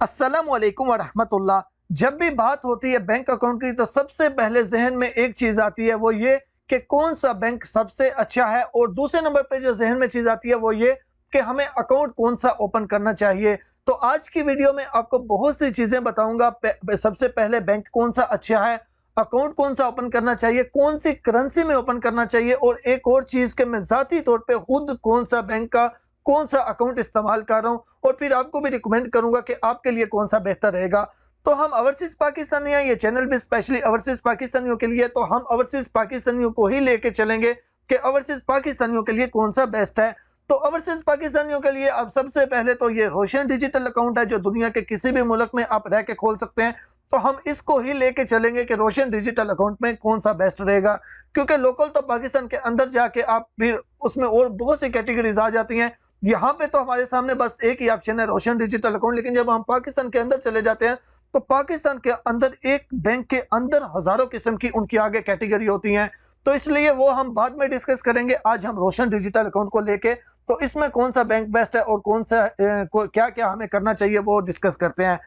अस्सलामुअलैकुम वरहमतुल्लाह। जब भी बात होती है बैंक अकाउंट की तो सबसे पहले जहन में एक चीज आती है, वो ये कि कौन सा बैंक सबसे अच्छा है, और दूसरे नंबर पे जो जहन में चीज आती है वो ये कि हमें अकाउंट कौन सा ओपन करना चाहिए। तो आज की वीडियो में आपको बहुत सी चीजें बताऊंगा। सबसे पहले बैंक कौन सा अच्छा है, अकाउंट कौन सा ओपन करना चाहिए, कौन सी करेंसी में ओपन करना चाहिए, और एक और चीज के मैं जाती तौर पे खुद कौन सा बैंक का कौन सा अकाउंट इस्तेमाल कर रहा हूं, और फिर आपको भी रिकमेंड करूंगा कि आपके लिए कौन सा बेहतर रहेगा। तो हम ओवरसीज पाकिस्तानी हैं, ये चैनल भी स्पेशली ओवरसीज पाकिस्तानियों के लिए, तो हम ओवरसीज पाकिस्तानियों को ही लेके चलेंगे कि ओवरसीज पाकिस्तानियों के लिए कौन सा बेस्ट है। तो ओवरसीज पाकिस्तानियों के लिए अब सबसे पहले तो ये रोशन डिजिटल अकाउंट है, जो दुनिया के किसी भी मुल्क में आप रह के खोल सकते हैं। तो हम इसको ही लेके चलेंगे कि रोशन डिजिटल अकाउंट में कौन सा बेस्ट रहेगा, क्योंकि लोकल तो पाकिस्तान के अंदर जाके आप फिर उसमें और बहुत सी कैटेगरीज आ जाती हैं। यहाँ पे तो हमारे सामने बस एक ही ऑप्शन है, रोशन डिजिटल अकाउंट, लेकिन जब हम पाकिस्तान के अंदर चले जाते हैं तो पाकिस्तान के अंदर एक बैंक के अंदर हजारों किस्म की उनकी आगे कैटेगरी होती हैं। तो इसलिए वो हम बाद में डिस्कस करेंगे। आज हम रोशन डिजिटल अकाउंट को लेके तो इसमें कौन सा बैंक बेस्ट है और कौन सा क्या क्या हमें करना चाहिए वो डिस्कस करते हैं।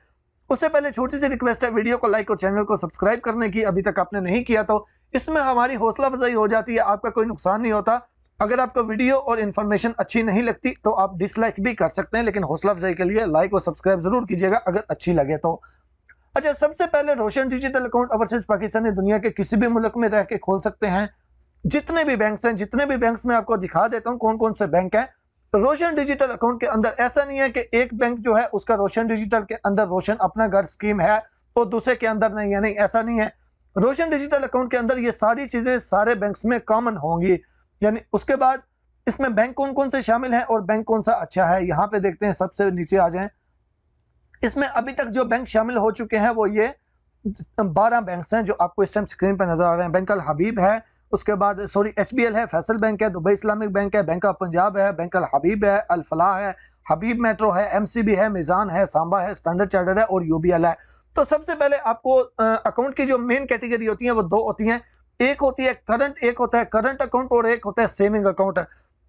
उससे पहले छोटी सी रिक्वेस्ट है, वीडियो को लाइक और चैनल को सब्सक्राइब करने की, अभी तक आपने नहीं किया तो इसमें हमारी हौसला अफजाई हो जाती है, आपका कोई नुकसान नहीं होता। अगर आपको वीडियो और इन्फॉर्मेशन अच्छी नहीं लगती तो आप डिसलाइक भी कर सकते हैं, लेकिन हौसला अफजाई के लिए लाइक और सब्सक्राइब जरूर कीजिएगा अगर अच्छी लगे तो। अच्छा, सबसे पहले रोशन डिजिटल अकाउंट ओवरसीज पाकिस्तानी दुनिया के किसी भी मुल्क में रह के खोल सकते हैं। जितने भी बैंक्स हैं, जितने भी बैंक्स में आपको दिखा देता हूं कौन कौन से बैंक हैं। रोशन डिजिटल अकाउंट के अंदर ऐसा नहीं है कि एक बैंक जो है उसका रोशन डिजिटल के अंदर रोशन अपना घर स्कीम है तो दूसरे के अंदर नहीं है, नहीं ऐसा नहीं है। रोशन डिजिटल अकाउंट के अंदर ये सारी चीजें सारे बैंक्स में कॉमन होंगी। यानी उसके बाद इसमें बैंक कौन कौन से शामिल हैं और बैंक कौन सा अच्छा है, यहाँ पे देखते हैं। सबसे नीचे आ जाएं। इसमें अभी तक जो बैंक शामिल हो चुके हैं वो ये 12 बैंक्स हैं जो आपको इस टाइम स्क्रीन पर नजर आ रहे हैं। बैंक अल हबीब है, उसके बाद एचबीएल है, फैसल बैंक है, दुबई इस्लामिक बैंक है, बैंक ऑफ पंजाब है, बैंक अल हबीब है, अल फलाह है, हबीब मेट्रो है, एमसीबी है, मिजान है, सांबा है, स्टैंडर्ड चार्टर्ड है और यूबीएल है। तो सबसे पहले आपको अकाउंट की जो मेन कैटेगरी होती है वो दो होती हैं। एक होती है करंट, एक होता है करंट अकाउंट और एक होता है सेविंग अकाउंट।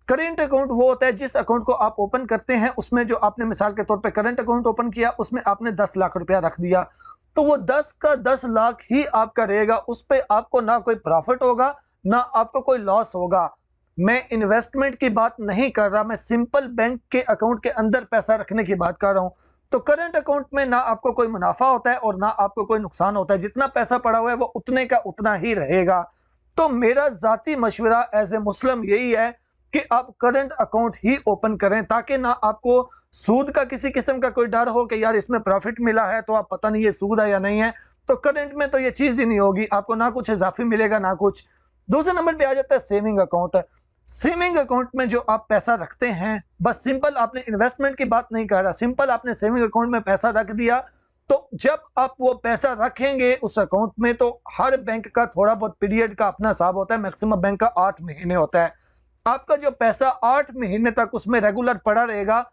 करेंट अकाउंट वो होता है जिस अकाउंट को आप ओपन करते हैं, उसमें जो आपने मिसाल के तौर पे करंट अकाउंट ओपन किया, उसमें आपने 10 लाख रुपया रख दिया, तो वो 10 का 10 लाख ही आपका रहेगा। उस पे आपको ना कोई प्रॉफिट होगा ना आपको कोई लॉस होगा। मैं इन्वेस्टमेंट की बात नहीं कर रहा, मैं सिंपल बैंक के अकाउंट के अंदर पैसा रखने की बात कर रहा हूं। तो करंट अकाउंट में ना आपको कोई मुनाफा होता है और ना आपको कोई नुकसान होता है, जितना पैसा पड़ा हुआ है वो उतने का उतना ही रहेगा। तो मेरा जाती मशवरा एज ए मुस्लिम यही है कि आप करंट अकाउंट ही ओपन करें, ताकि ना आपको सूद का किसी किस्म का कोई डर हो कि यार इसमें प्रॉफिट मिला है तो आप पता नहीं ये सूद है या नहीं है। तो करंट में तो ये चीज ही नहीं होगी, आपको ना कुछ इजाफी मिलेगा ना कुछ। दूसरे नंबर पे आ जाता है सेविंग अकाउंट। सेविंग अकाउंट में जो आप पैसा रखते हैं, बस सिंपल, आपने इन्वेस्टमेंट की बात नहीं कर रहा, सिंपल आपने सेविंग अकाउंट में पैसा रख दिया। तो जब आप वो पैसा रखेंगे उस अकाउंट में, तो हर बैंक का थोड़ा बहुत पीरियड का अपना हिसाब होता है, मैक्सिमम बैंक का 8 महीने होता है। आपका जो पैसा 8 महीने तक उसमें रेगुलर पड़ा रहेगा,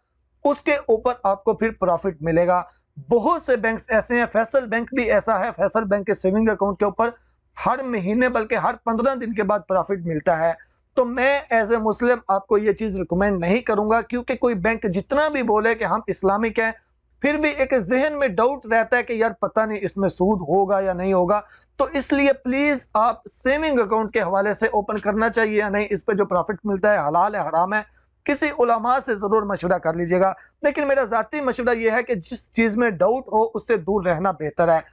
उसके ऊपर आपको फिर प्रॉफिट मिलेगा। बहुत से बैंक्स ऐसे हैं, फैसल बैंक भी ऐसा है, फैसल बैंक के सेविंग अकाउंट के ऊपर हर महीने बल्कि हर 15 दिन के बाद प्रॉफिट मिलता है। तो मैं एज ए मुस्लिम आपको ये चीज रिकमेंड नहीं करूंगा, क्योंकि कोई बैंक जितना भी बोले कि हम इस्लामिक हैं, फिर भी एक जहन में डाउट रहता है कि यार पता नहीं इसमें सूद होगा या नहीं होगा। तो इसलिए प्लीज आप सेविंग अकाउंट के हवाले से ओपन करना चाहिए या नहीं, इस पे जो प्रॉफिट मिलता है हलाल है हराम है, किसी उलमा से जरूर मशवरा कर लीजिएगा। लेकिन मेरा जाती मशवरा यह है कि जिस चीज में डाउट हो उससे दूर रहना बेहतर है।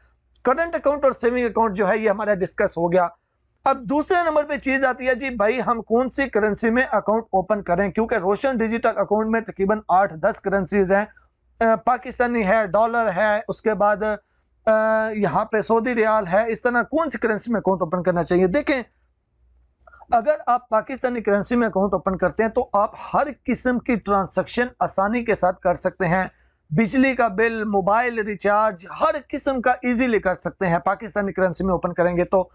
करंट अकाउंट और सेविंग अकाउंट जो है ये हमारा डिस्कस हो गया। अब दूसरे नंबर पे चीज आती है, जी भाई हम कौन सी करेंसी में अकाउंट ओपन करें, क्योंकि रोशन डिजिटल अकाउंट में तकरीबन 8-10 करेंसीज हैं। पाकिस्तानी है, डॉलर है, उसके बाद यहाँ पे सऊदी रियाल है। इस तरह कौन सी करेंसी में अकाउंट ओपन करना चाहिए? देखें, अगर आप पाकिस्तानी करेंसी में अकाउंट ओपन करते हैं तो आप हर किस्म की ट्रांजैक्शन आसानी के साथ कर सकते हैं। बिजली का बिल, मोबाइल रिचार्ज, हर किस्म का इजीली कर सकते हैं पाकिस्तानी करेंसी में ओपन करेंगे तो।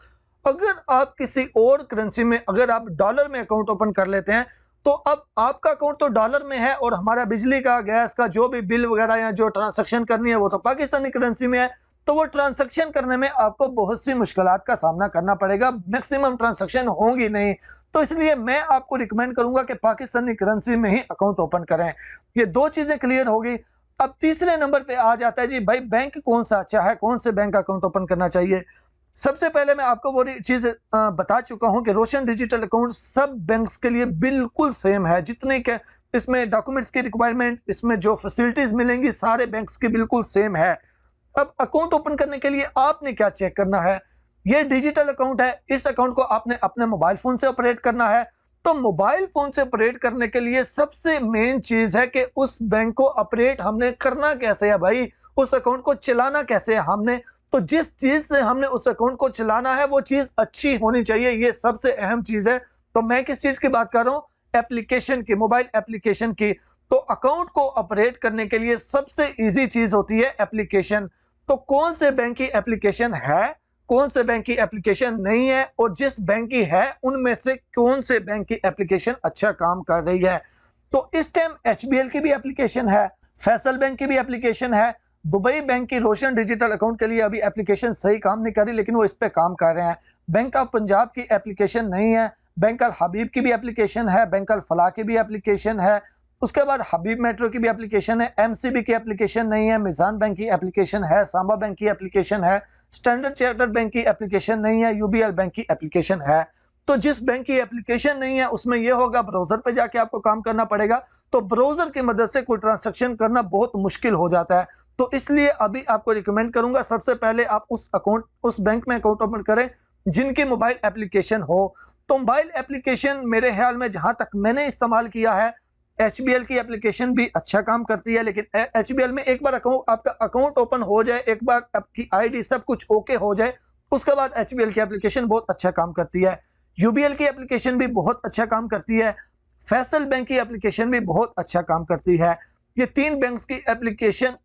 अगर आप किसी और करेंसी में, अगर आप डॉलर में अकाउंट ओपन कर लेते हैं, तो अब आपका अकाउंट तो डॉलर में है और हमारा बिजली का, गैस का जो भी बिल वगैरह या जो ट्रांजैक्शन करनी है वो तो पाकिस्तानी करेंसी में है। तो वो ट्रांजैक्शन करने में आपको बहुत सी मुश्किलात का सामना करना पड़ेगा, मैक्सिमम ट्रांजैक्शन होंगी नहीं। तो इसलिए मैं आपको रिकमेंड करूंगा कि पाकिस्तानी करेंसी में ही अकाउंट ओपन करें। ये दो चीजें क्लियर होगी। अब तीसरे नंबर पे आ जाता है जी भाई बैंक कौन सा अच्छा है, कौन से बैंक अकाउंट ओपन करना चाहिए। सबसे पहले मैं आपको वो चीज बता चुका हूं कि रोशन डिजिटल अकाउंट सब बैंक्स के लिए बिल्कुल सेम है। जितने के इसमें डॉक्यूमेंट्स की रिक्वायरमेंट, इसमें जो फैसिलिटीज मिलेंगी सारे बैंक्स की बिल्कुल सेम है। अब अकाउंट ओपन करने के लिए आपने क्या चेक करना है, ये डिजिटल अकाउंट है, इस अकाउंट को आपने अपने मोबाइल फोन से ऑपरेट करना है। तो मोबाइल फोन से ऑपरेट करने के लिए सबसे मेन चीज है कि उस बैंक को ऑपरेट हमने करना कैसे है भाई, उस अकाउंट को चलाना कैसे है हमने। तो जिस चीज से हमने उस अकाउंट को चलाना है वो चीज अच्छी होनी चाहिए, ये सबसे अहम चीज है। तो मैं किस चीज की बात कर रहा हूं, एप्लीकेशन की, मोबाइल एप्लीकेशन की। तो अकाउंट को ऑपरेट करने के लिए सबसे इजी चीज होती है एप्लीकेशन। तो कौन से बैंक की एप्लीकेशन है, कौन से बैंक की एप्लीकेशन नहीं है, और जिस बैंक की है उनमें से कौन से बैंक की एप्लीकेशन अच्छा काम कर रही है। तो इस टाइम एचबीएल की भी एप्लीकेशन है, फैसल बैंक की भी एप्लीकेशन है, दुबई बैंक की रोशन डिजिटल अकाउंट के लिए अभी एप्लीकेशन सही काम नहीं कर रही, लेकिन वो इस पे काम कर रहे हैं। बैंक ऑफ पंजाब की एप्लीकेशन नहीं है, बैंक अल हबीब की भी एप्लीकेशन है, बैंक अल फलाह की भी एप्लीकेशन है, उसके बाद हबीब मेट्रो की भी एप्लीकेशन है, एमसीबी की एप्लीकेशन नहीं है, मिजान बैंक की एप्लीकेशन है, सांबा बैंक की एप्लीकेशन है, स्टैंडर्ड चार्टर्ड बैंक की एप्लीकेशन नहीं है, यूबीएल बैंक की एप्लीकेशन है। तो जिस बैंक की एप्लीकेशन नहीं है उसमें यह होगा ब्राउजर पे जाके आपको काम करना पड़ेगा। तो ब्राउजर की मदद से कोई ट्रांजैक्शन करना बहुत मुश्किल हो जाता है। तो इसलिए अभी आपको रिकमेंड करूंगा सबसे पहले आप उस बैंक में अकाउंट ओपन करें जिनकी मोबाइल एप्लीकेशन हो। तो मोबाइल एप्लीकेशन मेरे ख्याल में जहां तक मैंने इस्तेमाल किया है, एचबीएल की एप्लीकेशन भी अच्छा काम करती है, लेकिन एचबीएल में एक बार आपका अकाउंट ओपन हो जाए, एक बार आपकी आईडी सब कुछ ओके हो जाए, उसके बाद एचबीएल की एप्लीकेशन बहुत अच्छा काम करती है। यूबीएल की एप्लीकेशन भी बहुत अच्छा काम करती है, फैसल बैंक की एप्लीकेशन भी बहुत अच्छा काम करती है। ये तीन बैंक्स की एप्लीकेशन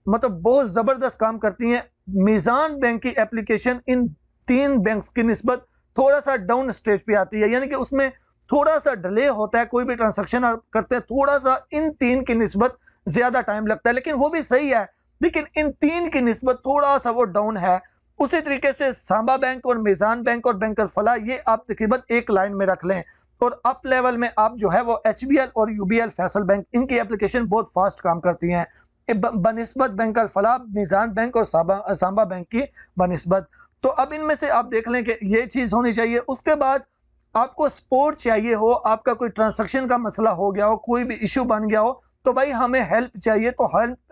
मतलब बहुत जबरदस्त काम करती हैं। मीजान बैंक की एप्लीकेशन इन तीन बैंक्स की निस्बत थोड़ा सा डाउन स्टेज पे आती है, यानी कि उसमें थोड़ा सा डिले होता है, कोई भी ट्रांजैक्शन आप करते हैं थोड़ा सा इन तीन की निस्बत ज्यादा टाइम लगता है, लेकिन वो भी सही है, लेकिन इन तीन की निस्बत थोड़ा सा वो डाउन है। उसी तरीके से सांबा बैंक और मिजान बैंक और बैंक फला ये आप तकरीबन एक लाइन में रख लें, और अप लेवल में आप जो है वो एचबीएल और यूबीएल फैसल बैंक इनकी एप्लीकेशन बहुत फास्ट काम करती हैं बनिस्बत बैंक फला, मिजान बैंक और सांबा बैंक की बनिस्बत। तो अब इनमें से आप देख लें कि ये चीज होनी चाहिए। उसके बाद आपको सपोर्ट चाहिए हो, आपका कोई ट्रांजैक्शन का मसला हो गया हो, कोई भी इशू बन गया हो, तो भाई हमें हेल्प चाहिए। तो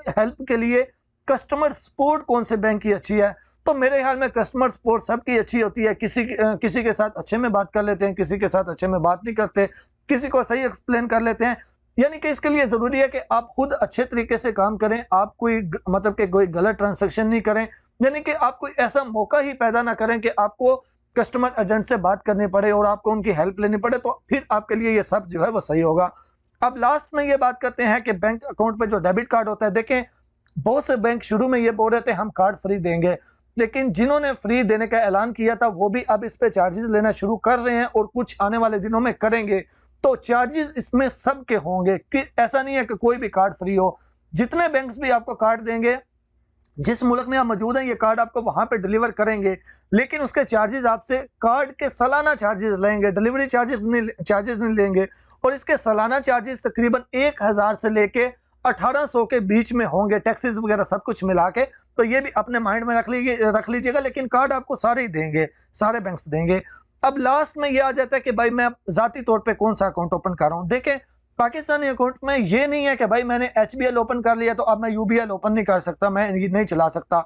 हेल्प के लिए कस्टमर सपोर्ट कौन से बैंक की अच्छी है, तो मेरे ख्याल में कस्टमर सपोर्ट सबकी अच्छी होती है। किसी के साथ अच्छे में बात कर लेते हैं, किसी के साथ अच्छे में बात नहीं करते, किसी को सही एक्सप्लेन कर लेते हैं। यानी कि इसके लिए जरूरी है कि आप खुद अच्छे तरीके से काम करें, आप कोई मतलब कि कोई गलत ट्रांजैक्शन नहीं करें, यानी कि आप कोई ऐसा मौका ही पैदा ना करें कि आपको कस्टमर एजेंट से बात करनी पड़े और आपको उनकी हेल्प लेनी पड़े, तो फिर आपके लिए ये सब जो है वो सही होगा। अब लास्ट में ये बात करते हैं कि बैंक अकाउंट पे जो डेबिट कार्ड होता है, देखें बहुत से बैंक शुरू में ये बोल रहे थे हम कार्ड फ्री देंगे, लेकिन जिन्होंने फ्री देने का ऐलान किया था वो भी अब इस पे चार्जेस लेना शुरू कर रहे हैं और कुछ आने वाले दिनों में करेंगे। तो चार्जेस इसमें सबके होंगे, कि ऐसा नहीं है कि कोई भी कार्ड फ्री हो। जितने बैंक्स भी आपको कार्ड देंगे, जिस मुल्क में आप मौजूद हैं ये कार्ड आपको वहां पे डिलीवर करेंगे, लेकिन उसके चार्जेस आपसे कार्ड के सालाना चार्जेस लेंगे, डिलीवरी चार्जेस नहीं लेंगे। और इसके सालाना चार्जेस तकरीबन 1000 से लेके 1800 के बीच में होंगे, टैक्सेस वगैरह सब कुछ मिला के। तो ये भी अपने माइंड में रख लीजिएगा, लेकिन कार्ड आपको सारे ही देंगे, सारे बैंक्स देंगे। अब लास्ट में ये आ जाता है कि भाई मैं जाती तौर पे कौन सा अकाउंट ओपन कर रहा हूं। देखें पाकिस्तानी अकाउंट में ये नहीं है कि भाई मैंने एचबीएल ओपन कर लिया तो अब मैं यूबीएल ओपन नहीं कर सकता, मैं ये नहीं चला सकता।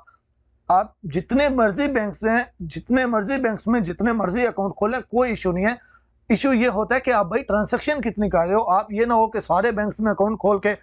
आप जितने मर्जी बैंक्स हैं, जितने मर्जी बैंक्स में जितने मर्जी अकाउंट खोलें, कोई इशू नहीं है। इशू ये होता है कि आप भाई ट्रांजैक्शन कितनी कर रहे हो। आप ये ना हो कि सारे बैंक्स में अकाउंट खोल के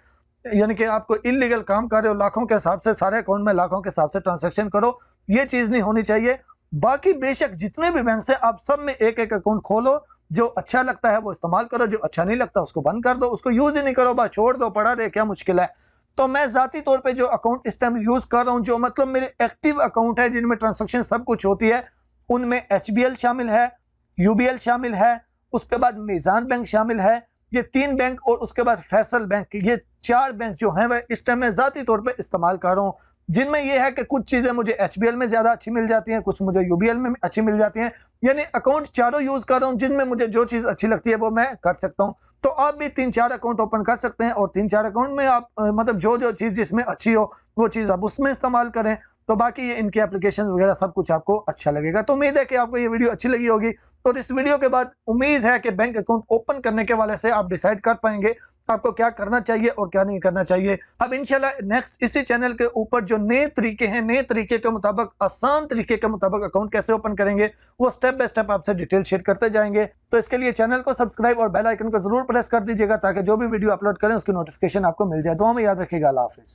यानी कि आपको इलीगल काम कर रहे हो, लाखों के हिसाब से सारे अकाउंट में लाखों के हिसाब से ट्रांजैक्शन करो, ये चीज नहीं होनी चाहिए। बाकी बेशक जितने भी बैंक है आप सब में एक एक अकाउंट खोलो, जो अच्छा लगता है वो इस्तेमाल करो, जो अच्छा नहीं लगता उसको बंद कर दो, उसको यूज ही नहीं करो, बस छोड़ दो, पड़ा रहे, क्या मुश्किल है। तो मैं जाती तौर पे जो अकाउंट इस टाइम यूज कर रहा हूं, जो मतलब मेरे एक्टिव अकाउंट है जिनमें ट्रांजैक्शन सब कुछ होती है, उनमें एचबीएल शामिल है, यूबीएल शामिल है, उसके बाद मिजान बैंक शामिल है, ये 3 बैंक और उसके बाद फैसल बैंक, ये 4 बैंक जो हैं वह इस टाइम मैं ज़ाती तौर पे इस्तेमाल कर रहा हूँ, जिनमें ये है कि कुछ चीज़ें मुझे एचबीएल में ज़्यादा अच्छी मिल जाती हैं, कुछ मुझे यूबीएल में अच्छी मिल जाती हैं। यानी अकाउंट चारों यूज़ कर रहा हूँ, जिनमें मुझे जो चीज़ अच्छी लगती है वो मैं कर सकता हूँ। तो आप भी 3-4 अकाउंट ओपन कर सकते हैं और 3-4 अकाउंट में आप मतलब जो चीज़ जिसमें अच्छी हो वो चीज़ आप उसमें इस्तेमाल करें। तो बाकी ये इनके एप्लीकेशन वगैरह सब कुछ आपको अच्छा लगेगा। तो उम्मीद है कि आपको ये वीडियो अच्छी लगी होगी और इस वीडियो के बाद उम्मीद है कि बैंक अकाउंट ओपन करने के वाले से आप डिसाइड कर पाएंगे आपको क्या करना चाहिए और क्या नहीं करना चाहिए। अब इंशाल्लाह नेक्स्ट इसी चैनल के ऊपर जो नए तरीके हैं, नए तरीके के मुताबिक, आसान तरीके के मुताबिक अकाउंट कैसे ओपन करेंगे वो स्टेप बाय स्टेप आपसे डिटेल शेयर करते जाएंगे। तो इसके लिए चैनल को सब्सक्राइब और बेल आइकन को जरूर प्रेस कर दीजिएगा ताकि जो भी वीडियो अपलोड करें उसकी नोटिफिकेशन आपको मिल जाए। दुआ में याद रखिएगा। अल्लाह हाफिज।